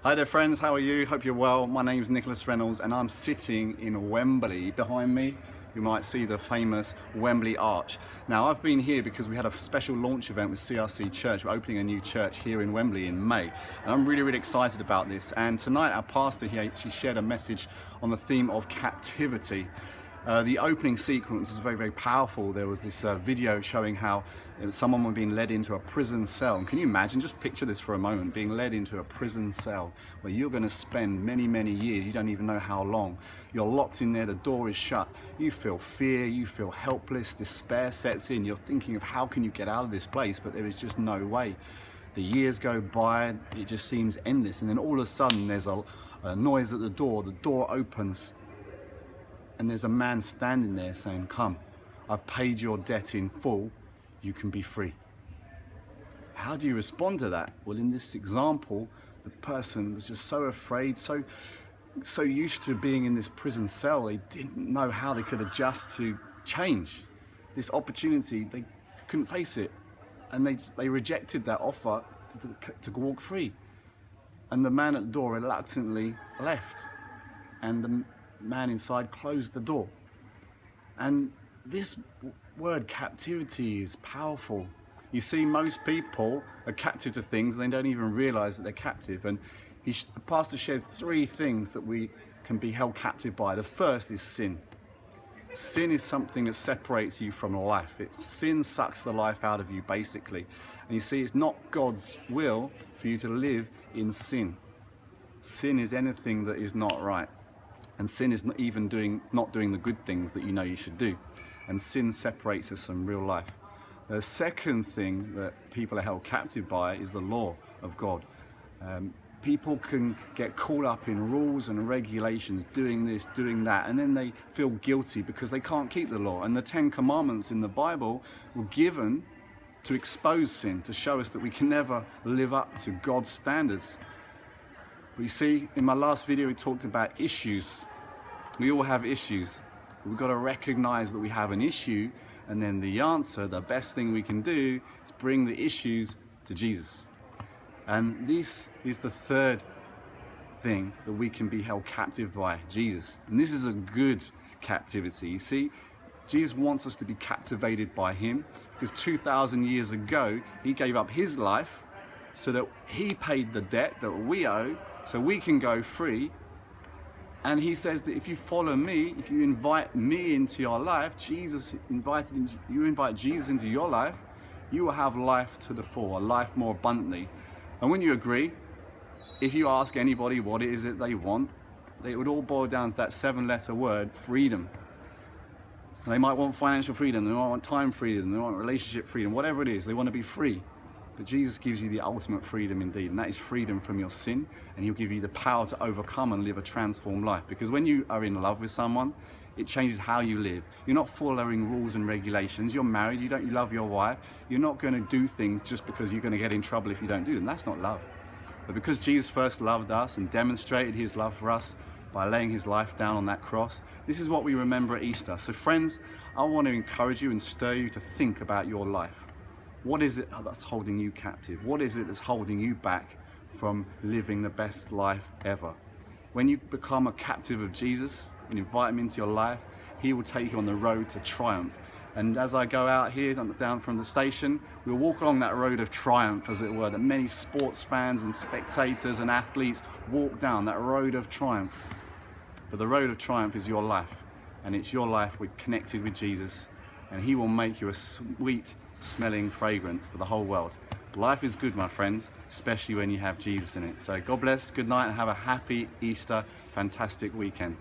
Hi there friends, how are you? Hope you're well. My name's Nicholas Reynolds and I'm sitting in Wembley. Behind me you might see the famous Wembley Arch. Now I've been here because we had a special launch event with CRC Church. We're opening a new church here in Wembley in May and I'm really excited about this. And tonight our pastor, he actually shared a message on the theme of captivity. The opening sequence was very powerful. There was this video showing how someone was being led into a prison cell. And can you imagine, just picture this for a moment, being led into a prison cell where you're going to spend many years, you don't even know how long. You're locked in there, the door is shut. You feel fear, you feel helpless, despair sets in. You're thinking of how can you get out of this place, but there is just no way. The years go by, it just seems endless. And then all of a sudden there's a noise at the door opens. And there's a man standing there saying, "Come, I've paid your debt in full, you can be free." How do you respond to that? Well, in this example, the person was just so afraid, so used to being in this prison cell, they didn't know how they could adjust to change. This opportunity, they couldn't face it. And they rejected that offer to walk free. And the man at the door reluctantly left. And the man inside closed the door. And this word captivity is powerful. You see, most people are captive to things and they don't even realize that they're captive. And the pastor shared 3 things that we can be held captive by. The first is sin. Sin is something that separates you from life. Sin sucks the life out of you, basically. And you see, it's not God's will for you to live in sin. Sin is anything that is not right. And sin is not doing the good things that you know you should do. And sin separates us from real life. The second thing that people are held captive by is the law of God. People can get caught up in rules and regulations, doing this, doing that, and then they feel guilty because they can't keep the law. And the 10 Commandments in the Bible were given to expose sin, to show us that we can never live up to God's standards. But you see, in my last video we talked about issues. We all have issues. We've got to recognize that we have an issue, and then the answer, the best thing we can do, is bring the issues to Jesus. And this is the third thing that we can be held captive by, Jesus. And this is a good captivity. You see, Jesus wants us to be captivated by him because 2,000 years ago, he gave up his life so that he paid the debt that we owe so we can go free. And he says that if you follow me, if you invite me into your life, you invite Jesus into your life, you will have life to the full, a life more abundantly. And when you agree, if you ask anybody what is it they want, it would all boil down to that 7-letter word, freedom. And they might want financial freedom, they might want time freedom, they want relationship freedom, whatever it is, they want to be free. But Jesus gives you the ultimate freedom indeed, and that is freedom from your sin, and he'll give you the power to overcome and live a transformed life. Because when you are in love with someone, it changes how you live. You're not following rules and regulations. You're married, you love your wife. You're not going to do things just because you're going to get in trouble if you don't do them. That's not love. But because Jesus first loved us and demonstrated his love for us by laying his life down on that cross, this is what we remember at Easter. So friends, I want to encourage you and stir you to think about your life. What is it that's holding you captive? What is it that's holding you back from living the best life ever? When you become a captive of Jesus and invite him into your life, he will take you on the road to triumph. And as I go out here, down from the station, we'll walk along that road of triumph, as it were, that many sports fans and spectators and athletes walk down, that road of triumph. But the road of triumph is your life, and it's your life connected with Jesus, and he will make you a sweet smelling fragrance to the whole world. Life is good, my friends, especially when you have Jesus in it. So God bless, good night, and have a happy Easter, fantastic weekend.